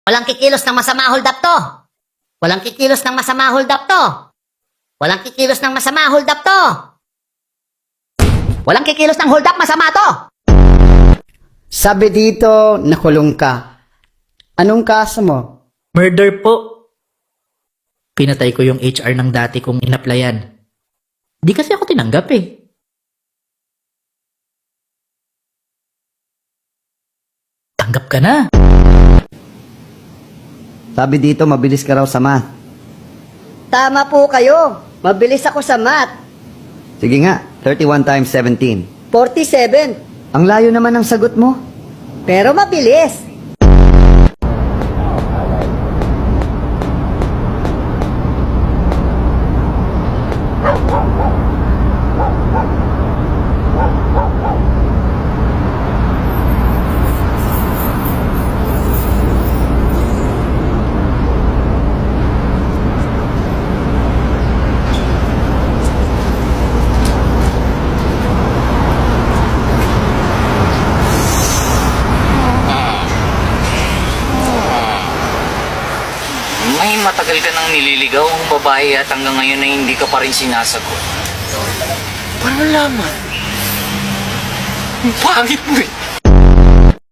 Walang kikilos ng masama, hold up to. Walang kikilos ng masama, hold up to. Walang kikilos ng masama, hold up to. Walang kikilos ng hold up, masama to. Sabi dito, nakulong ka. Anong kaso mo? Murder po. Pinatay ko yung HR ng dati kong inaplayan. Di kasi ako tinanggap eh. Tanggap ka na. Sabi dito, mabilis ka raw sa math. Tama po kayo. Mabilis ako sa math. Sige nga, 31 times 17. 47. Ang layo naman ng sagot mo. Pero mabilis. May matagal ka nang nililigaw ang babae at hanggang ngayon ay hindi ka pa rin sinasagot. Paano malaman? Ang pangit mo eh.